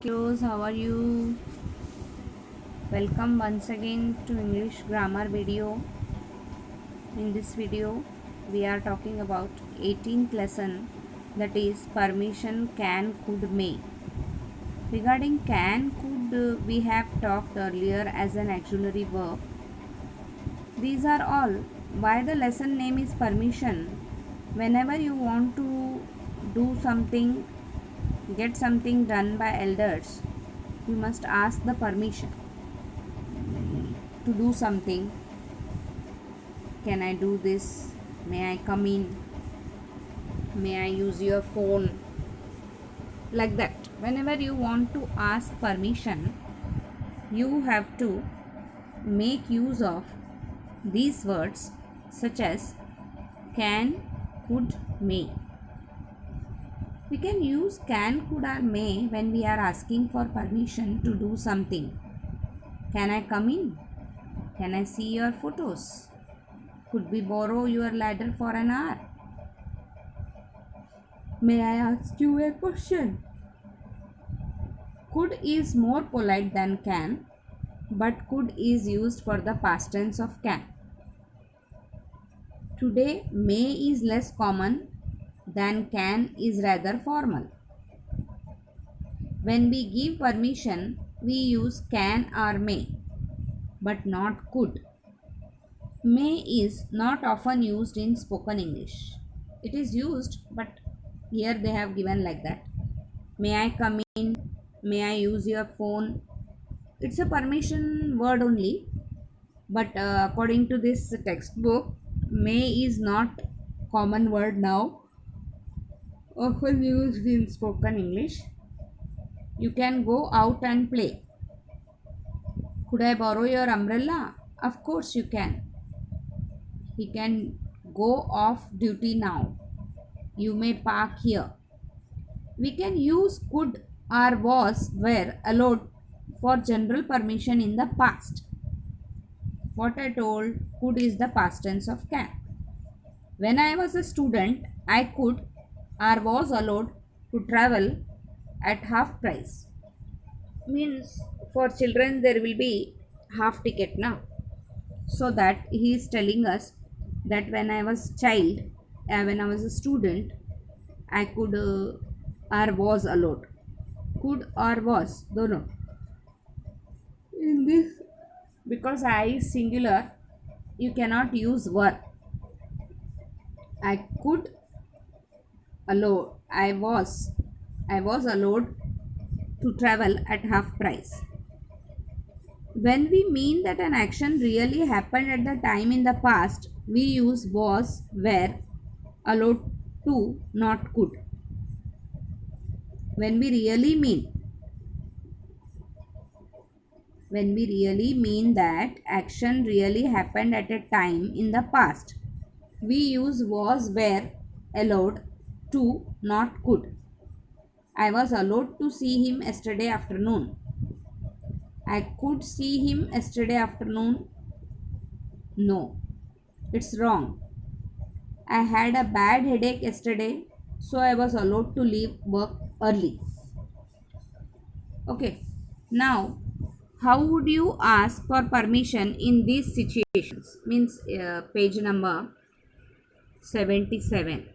Rose, how are you? Welcome once again to English grammar video. In this video, we are talking about 18th lesson, that is permission can, could, may. Regarding can, could, we have talked earlier as an auxiliary verb. These are all. Why the lesson name is permission? Whenever you want to do something, get something done by elders, you must ask the permission to do something. Can I do this? May I come in? May I use your phone? Like that. Whenever you want to ask permission, you have to make use of these words such as can, could, may. We can use can, could, or may when we are asking for permission to do something. Can I come in? Can I see your photos? Could we borrow your ladder for an hour? May I ask you a question? Could is more polite than can, but could is used for the past tense of can. Today, may is less common than can is rather formal. When we give permission, we use can or may, but not could. May is not often used in spoken English. It is used, but here they have given like that. May I come in? May I use your phone? It's a permission word only, but according to this textbook, may is not common word now, often used in spoken English. You can go out and play. Could I borrow your umbrella? Of course you can. He can go off duty now. You may park here. We can use could or was were allowed for general permission in the past. What I told, could is the past tense of can. When I was a student, I could or was allowed to travel at half price. Means for children there will be half ticket now. So that he is telling us that when I was child, when I was a student, I could or was allowed. Could or was, don't know. In this, because I is singular, you cannot use were. I could allow. I was allowed to travel at half price. When we mean that an action really happened at the time in the past, we use was, were, allowed to, not could. When we really mean that action really happened at a time in the past, we use was, were, allowed to, not could. I was allowed to see him yesterday afternoon. I could see him yesterday afternoon. No, it's wrong. I had a bad headache yesterday, so I was allowed to leave work early. Okay, now how would you ask for permission in these situations? Means page number 77.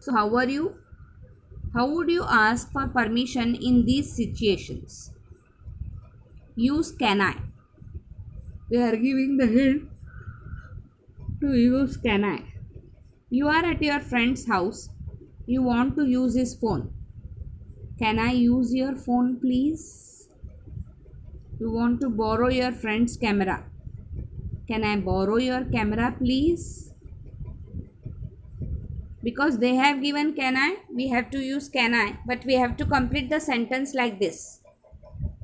So how would you ask for permission in these situations? Use can I. We are giving the hint to use can I. You are at your friend's house. You want to use his phone. Can I use your phone, please? You want to borrow your friend's camera. Can I borrow your camera, please? Because they have given can I, we have to use can I, but we have to complete the sentence like this.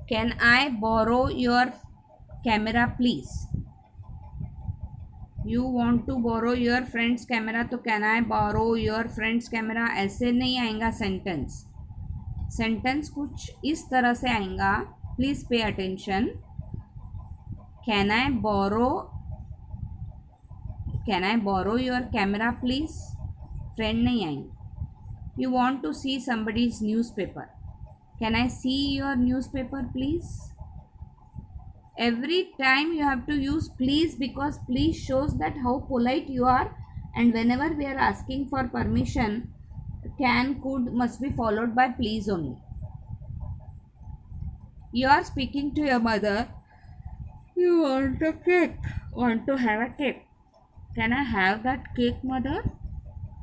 Can I borrow your camera, please? You want to borrow your friend's camera, तो can I borrow your friend's camera? ऐसे नहीं आएगा sentence. Sentence कुछ इस तरह से आएगा. Please pay attention. Can I borrow your camera please? Friend नहीं आएंगे. You want to see somebody's newspaper. Can I see your newspaper, please? Every time you have to use please, because please shows that how polite you are, and whenever we are asking for permission, can, could must be followed by please only. You are speaking to your mother. You want a cake. Want to have a cake. Can I have that cake, mother?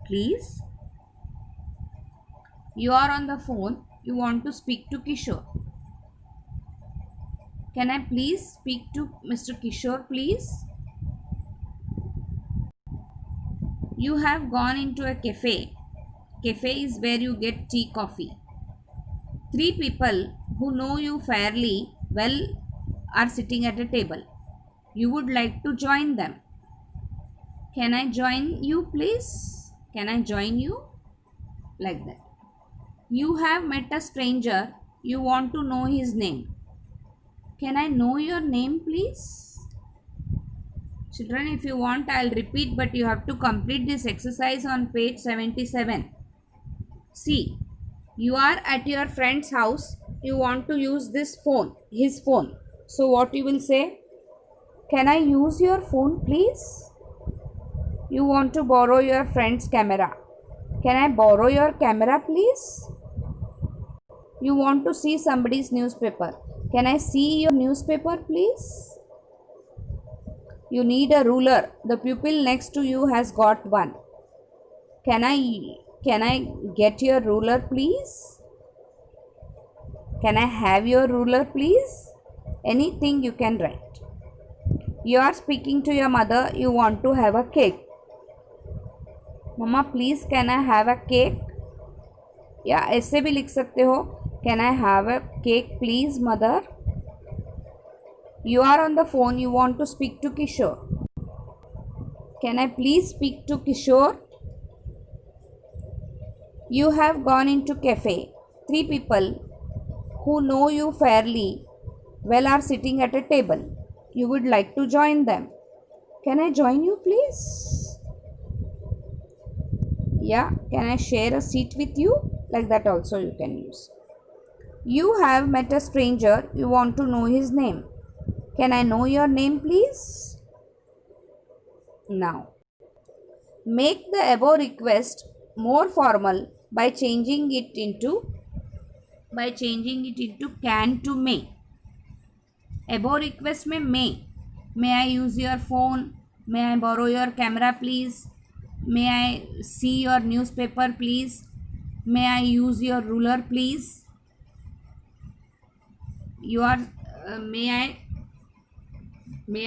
Please. You are on the phone. You want to speak to Kishore. Can I please speak to Mr. Kishore, please? You have gone into a cafe. Cafe is where you get tea, coffee. Three people who know you fairly well are sitting at a table. You would like to join them. Can I join you, please? Can I join you? Like that. You have met a stranger. You want to know his name. Can I know your name, please? Children, if you want, I'll repeat, but you have to complete this exercise on page 77. See, you are at your friend's house. You want to use this phone, his phone. So what you will say? Can I use your phone, please? You want to borrow your friend's camera. Can I borrow your camera, please? You want to see somebody's newspaper. Can I see your newspaper, please? You need a ruler. The pupil next to you has got one. Can I get your ruler, please? Can I have your ruler, please? Anything you can write. You are speaking to your mother. You want to have a cake. Mama, please, can I have a cake? या ऐसे भी लिख सकते हो. Can I have a cake, please, mother? You are on the phone. You want to speak to Kishore. Can I please speak to Kishore? You have gone into cafe. Three people who know you fairly well are sitting at a table. You would like to join them. Can I join you, please? Yeah, can I share a seat with you? Like that also you can use. You have met a stranger. You want to know his name. Can I know your name, please? Now, make the above request more formal by changing it into can to may. Above request में may I use your phone? May I borrow your camera, please? May I see your newspaper, please? May I use your ruler, please? You are may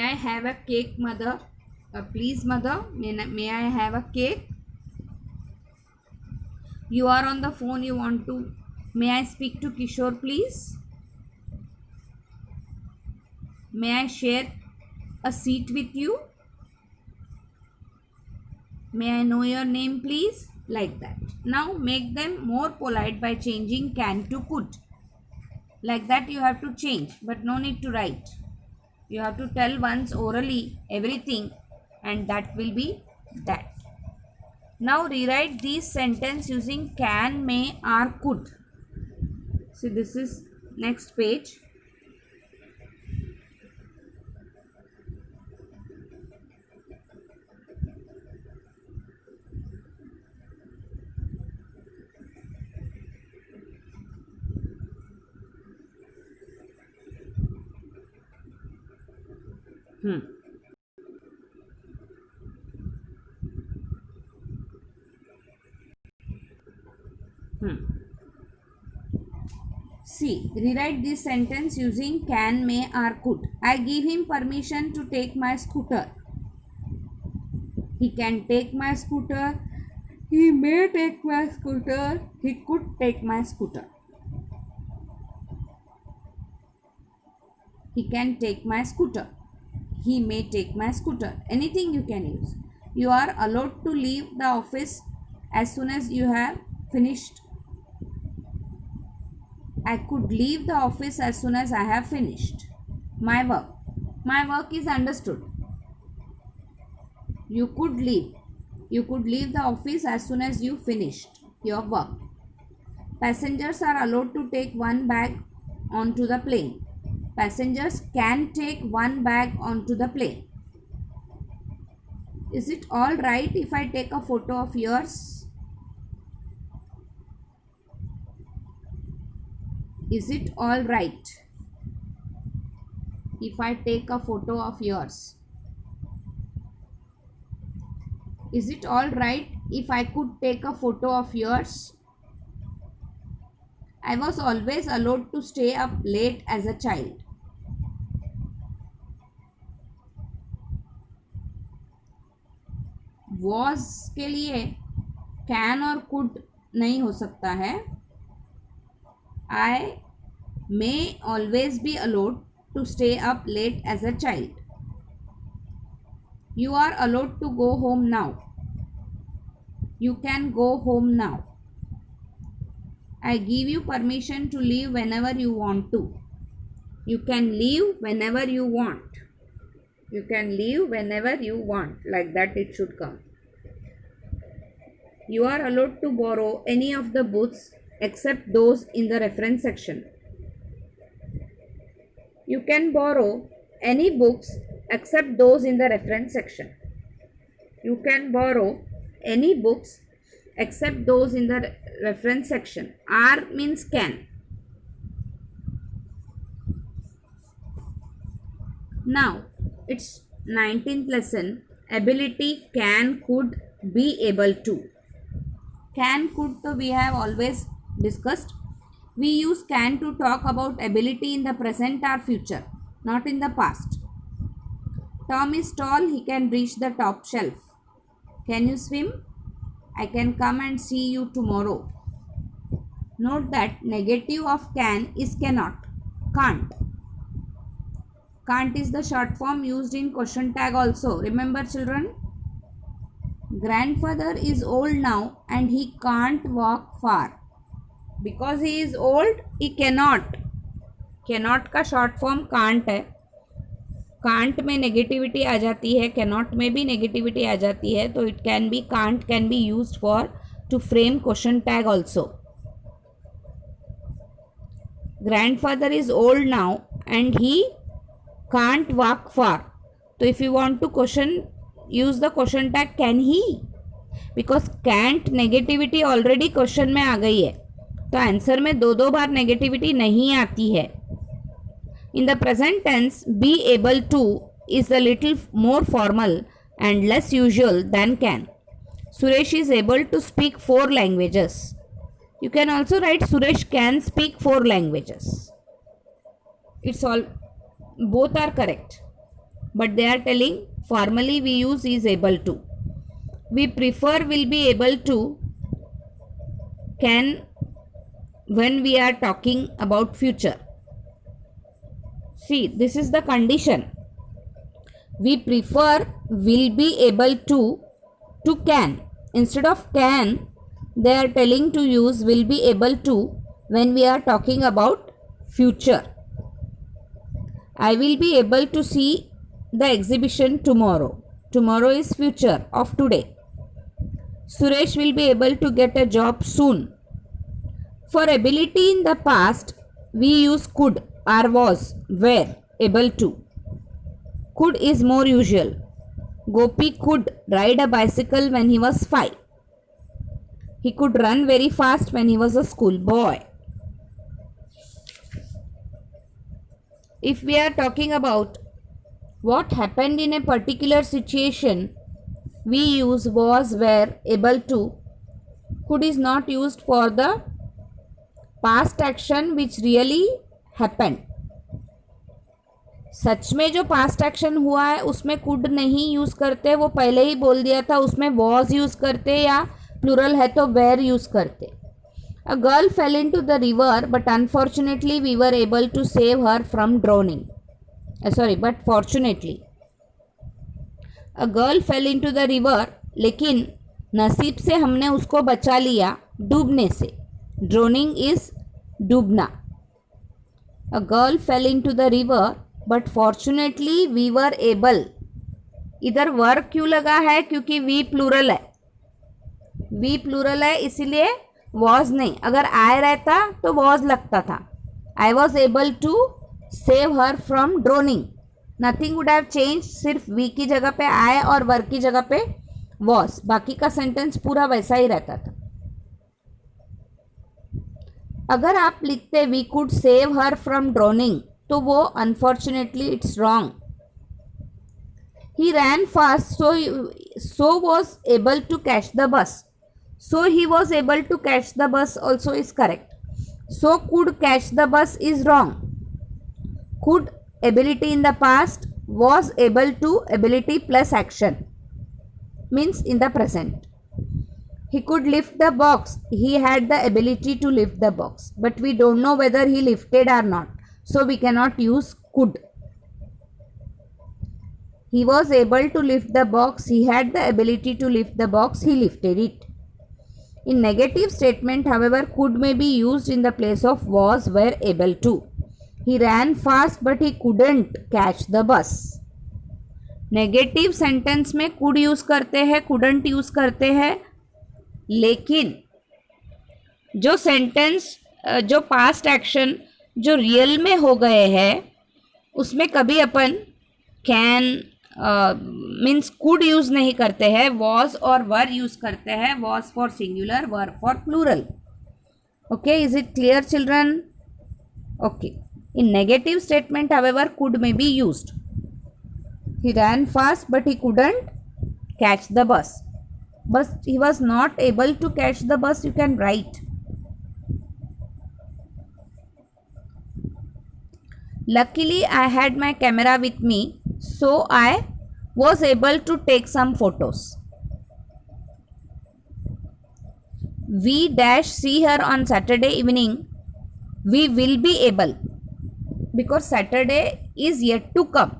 I have a cake, mother? Please, mother, may I have a cake? You are on the phone. You want to. May I speak to Kishore, please? May I share a seat with you? May I know your name, please? Like that. Now make them more polite by changing can to could. Like that you have to change, but no need to write. You have to tell once orally everything, and that will be that. Now rewrite this sentence using can, may, or could. See, this is next page. See, rewrite this sentence using can, may, or could. I give him permission to take my scooter. He can take my scooter. He may take my scooter. He could take my scooter. He can take my scooter. He may take my scooter. Anything you can use. You are allowed to leave the office as soon as you have finished. I could leave the office as soon as I have finished my work. My work is understood. You could leave. You could leave the office as soon as you finished. your work. Passengers are allowed to take one bag onto the plane. Passengers can take one bag onto the plane. Is it all right if I take a photo of yours? Is it all right if I take a photo of yours? Is it all right if I could take a photo of yours? I was always allowed to stay up late as a child. Was के लिए can और could नहीं हो सकता है. I may always be allowed to stay up late as a child. You are allowed to go home now. You can go home now. I give you permission to leave whenever you want to. You can leave whenever you want. You can leave whenever you want. Like that it should come. You are allowed to borrow any of the books except those in the reference section. You can borrow any books except those in the reference section. You can borrow any books except those in the reference section. R means can. Now it's 19th lesson. Ability, can, could, be able to. Can, could to we have always discussed. We use can to talk about ability in the present or future, not in the past. Tom is tall, he can reach the top shelf. Can you swim? I can come and see you tomorrow. Note that negative of can is cannot, can't. Can't is the short form used in question tag also. Remember children? Grandfather is old now and he can't walk far. Because he is old, he cannot. Cannot का short form can't है. Can't में negativity आ जाती है, cannot में भी negativity आ जाती है, तो it can be can't can be used for to frame question tag also. Grandfather is old now and he can't walk far. So if you want to question, use the question tag can he, because can't negativity already question में आ गई है, तो answer में दो बार negativity नहीं आती है. In the present tense, be able to is a little more formal and less usual than can. Suresh is able to speak 4 languages. You can also write Suresh can speak 4 languages. It's all, both are correct, but they are telling formally we use is able to. We prefer will be able to, can when we are talking about future. See, this is the condition. We prefer will be able to can. Instead of can, they are telling to use will be able to when we are talking about future. I will be able to see the exhibition tomorrow. Tomorrow is future of today. Suresh will be able to get a job soon. For ability in the past, we use could or was, were, able to. Could is more usual. Gopi could ride a bicycle when he was 5. He could run very fast when he was a school boy. If we are talking about what happened in a particular situation, we use was, were, able to. Could is not used for the past action which really happened. सच में जो past action हुआ है उसमें could नहीं use करते, वो पहले ही बोल दिया था, उसमें वॉज यूज करते या प्लूरल है तो वेर यूज करते. A girl fell into the river but unfortunately we were able to save her from drowning. But fortunately. A girl fell into the river, लेकिन नसीब से हमने उसको बचा लिया डूबने से. ड्रोनिंग इज डूबना. A girl fell into the river but fortunately we were able. इधर वर क्यों लगा है? क्योंकि वी प्लूरल है. वी प्लूरल है इसीलिए वॉज नहीं, अगर आई रहता तो वॉज लगता था. I was able to save her from drowning. Nothing would have change, सिर्फ वी की जगह पे आई और वर की जगह पे वॉज. बाकी का सेंटेंस पूरा वैसा ही रहता था. अगर आप लिखते we could save her from drowning तो वो unfortunately it's wrong. He ran fast so was able to catch the bus. So he was able to catch the bus also is correct. So could catch the bus is wrong. Could ability in the past, was able to ability plus action means in the present. He could lift the box. He had the ability to lift the box, but we don't know whether he lifted or not. So we cannot use could. He was able to lift the box. He had the ability to lift the box. He lifted it. In negative statement, however, could may be used in the place of was, were able to. He ran fast but he couldn't catch the bus. Negative sentence में could use करते हैं, couldn't use करते हैं, लेकिन जो sentence जो past action जो real में हो गए हैं उसमें कभी अपन कैन मीन्स कुड यूज नहीं करते हैं, वॉज और वर यूज करते हैं. Was for singular, were for plural. Okay, is it clear children? Okay. In negative statement however could may be used. He ran fast but he couldn't catch the bus. बस he was not able to catch the bus, you can write. Luckily, I had my camera with me, so I was able to take some photos. We dash see her on Saturday evening. We will be able, because Saturday is yet to come.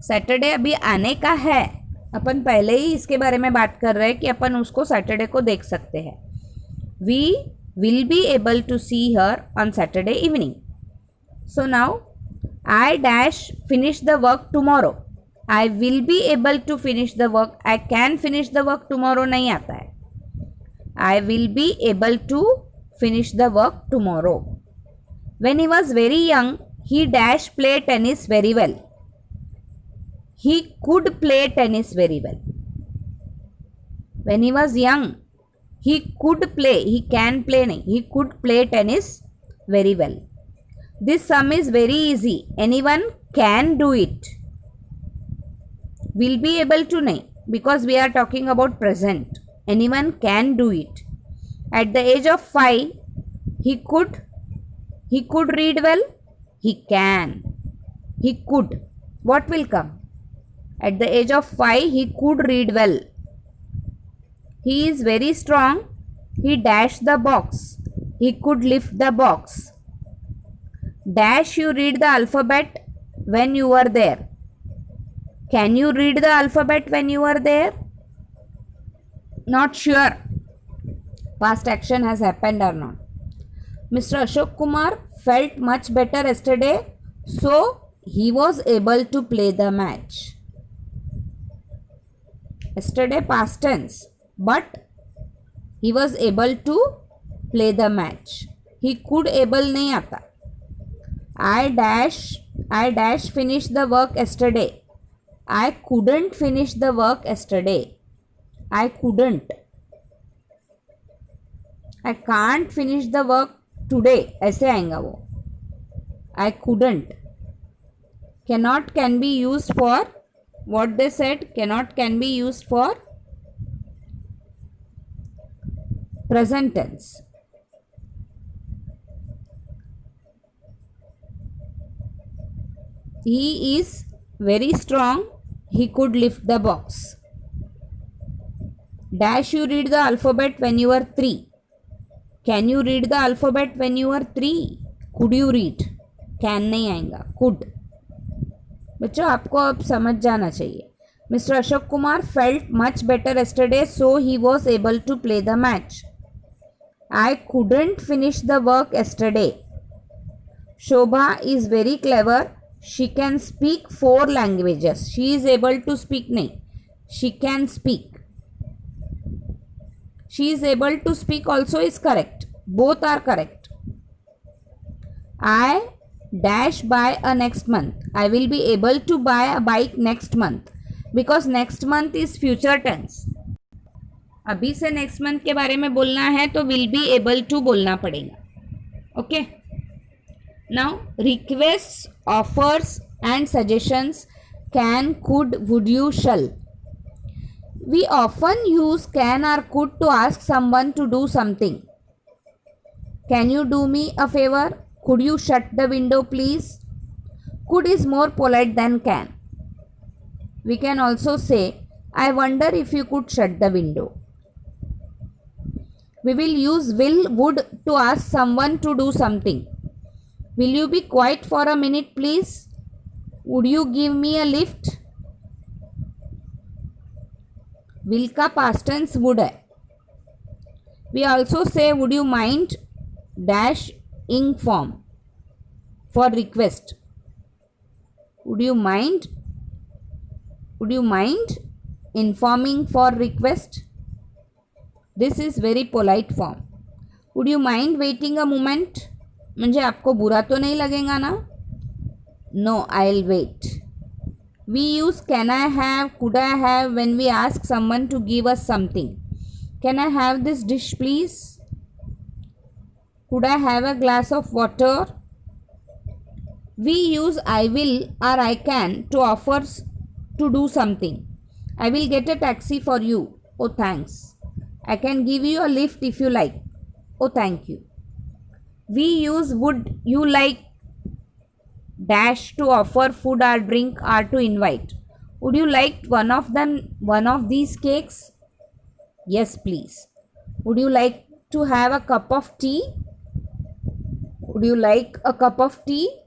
Saturday अभी आने का है. अपन पहले ही इसके बारे में बात कर रहे हैं कि अपन उसको सैटरडे को देख सकते हैं. We will be able to see her on Saturday evening. So now I dash finish the work tomorrow. I will be able to finish the work. I can finish the work tomorrow नहीं आता है. I will be able to finish the work tomorrow. When he was very young, he dash play tennis very well. He could play tennis very well. When he was young, he could play. He can play नहीं. He could play tennis very well. This sum is very easy. Anyone can do it. Will be able to नहीं, because we are talking about present. Anyone can do it. At the age of 5, he could read well. He can. He could. What will come? At the age of 5, he could read well. He is very strong. He dashed the box. He could lift the box. Dash you read the alphabet when you were there. Can you read the alphabet when you were there? Not sure. Past action has happened or not. Mr. Ashok Kumar felt much better yesterday, so he was able to play the match. Yesterday past tense, but he was able to play the match. He could able नहीं आता. I dash finish the work yesterday. I couldn't finish the work yesterday. I couldn't. I can't finish the work today. ऐसे आएगा वो. I couldn't. Cannot can be used for what they said. Cannot can be used for present tense. He is very strong. He could lift the box. Dash you read the alphabet when you were 3. Can you read the alphabet when you were 3? Could you read? Can नहीं आएगा. Could. बच्चों आपको अब समझ जाना चाहिए. Mr. Ashok Kumar felt much better yesterday, so he was able to play the match. I couldn't finish the work yesterday. Shobha is very clever. She can speak 4 languages. She is able to speak नहीं. She can speak. She is able to speak also is correct. Both are correct. I dash buy a next month. I will be able to buy a bike next month. Because next month is future tense. अभी से next month के बारे में बोलना है तो will be able to बोलना पड़ेगा. Okay. Now request, offers and suggestions can, could, would you, shall. We often use can or could to ask someone to do something. Can you do me a favor? Could you shut the window please? Could is more polite than can. We can also say, I wonder if you could shut the window. We will use will, would to ask someone to do something. Will you be quiet for a minute please? Would you give me a lift? Will का past tense would है. We also say would you mind dash ing form for request. Would you mind informing for request? This is very polite form. Would you mind waiting a moment? म्हणजे आपको बुरा तो नहीं लगेगा ना? No, I'll wait. We use can I have, could I have when we ask someone to give us something. Can I have this dish please? Could I have a glass of water? We use I will or I can to offer to do something. I will get a taxi for you. Oh thanks. I can give you a lift if you like. Oh thank you. We use would you like dash to offer food or drink or to invite. Would you like one of these cakes? Yes please. Would you like to have a cup of tea? Would you like a cup of tea?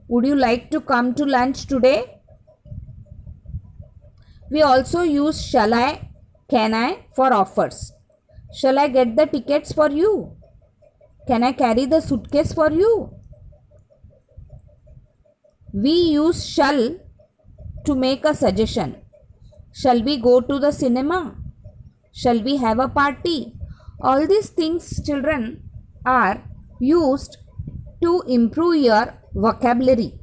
Would you like to come to lunch today? We also use shall I, can I for offers. Shall I get the tickets for you? Can I carry the suitcase for you? We use shall to make a suggestion. Shall we go to the cinema? Shall we have a party? All these things, children, are used to improve your vocabulary.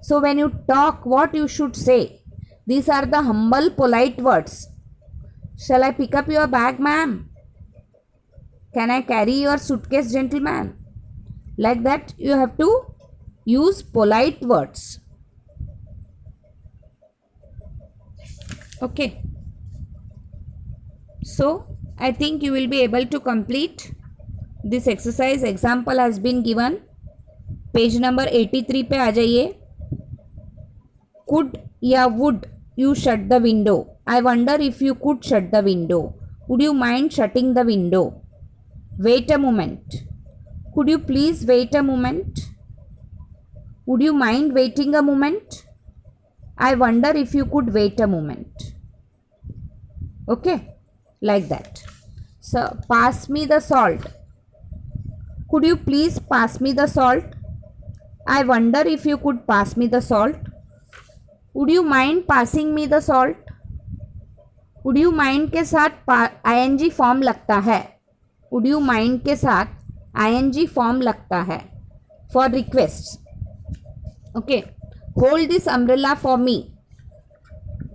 So when you talk, what you should say? These are the humble, polite words. Shall I pick up your bag, ma'am? Can I carry your suitcase, gentleman? Like that, you have to use polite words. Okay. So, I think you will be able to complete this exercise. Example has been given. Page number 83 पे आ जाइए. Could या would you shut the window? I wonder if you could shut the window. Would you mind shutting the window? Wait a moment. Could you please wait a moment? Would you mind waiting a moment? I wonder if you could wait a moment. Okay, like that. So, pass me the salt. Could you please pass me the salt? I wonder if you could pass me the salt. Would you mind passing me the salt? Would you mind के साथ ing form लगता है. Would you mind के साथ ing form लगता है for requests. Okay. Hold this umbrella for me.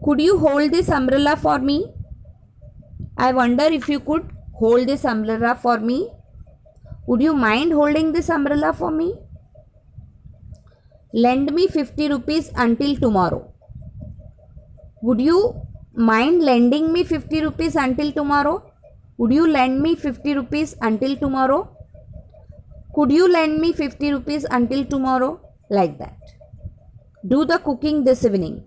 Could you hold this umbrella for me? I wonder if you could hold this umbrella for me. Would you mind holding this umbrella for me? Lend me 50 rupees until tomorrow. Would you mind lending me 50 rupees until tomorrow? Would you lend me 50 rupees until tomorrow? Could you lend me 50 rupees until tomorrow? Like that. Do the cooking this evening.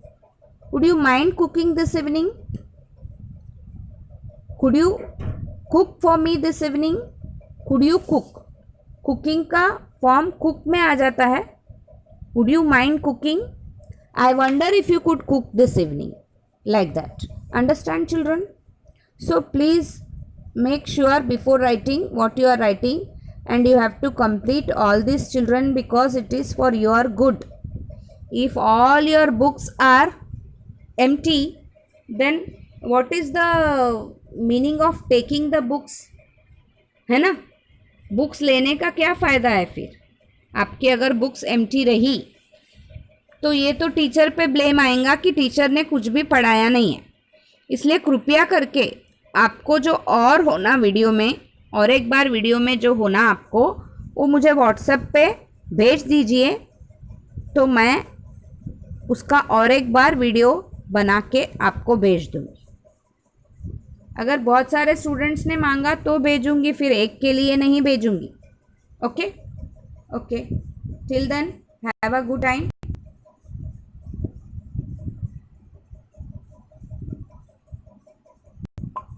Would you mind cooking this evening? Could you cook for me this evening? Could you cook? Cooking का form cook में आ जाता है. Would you mind cooking? I wonder if you could cook this evening. Like that. Understand, children? So please make sure before writing what you are writing, and you have to complete all these, children, because it is for your good. If all your books are empty, then what is the meaning of taking the books, है ना। Books लेने का क्या फ़ायदा है फिर? आपकी अगर बुक्स एम्प्टी रही तो ये तो टीचर पे ब्लेम आएगा कि टीचर ने कुछ भी पढ़ाया नहीं है। इसलिए कृपया करके आपको जो और होना वीडियो में, और एक बार वीडियो में जो होना आपको, वो मुझे व्हाट्सएप पे भेज दीजिए, तो मैं उसका और एक बार वीडियो बना के आपको भेज दूँगी। अगर बहुत सारे स्टूडेंट्स ने मांगा तो भेजूँगी, फिर एक के लिए नहीं भेजूँगी। Okay okay, till then have a good time.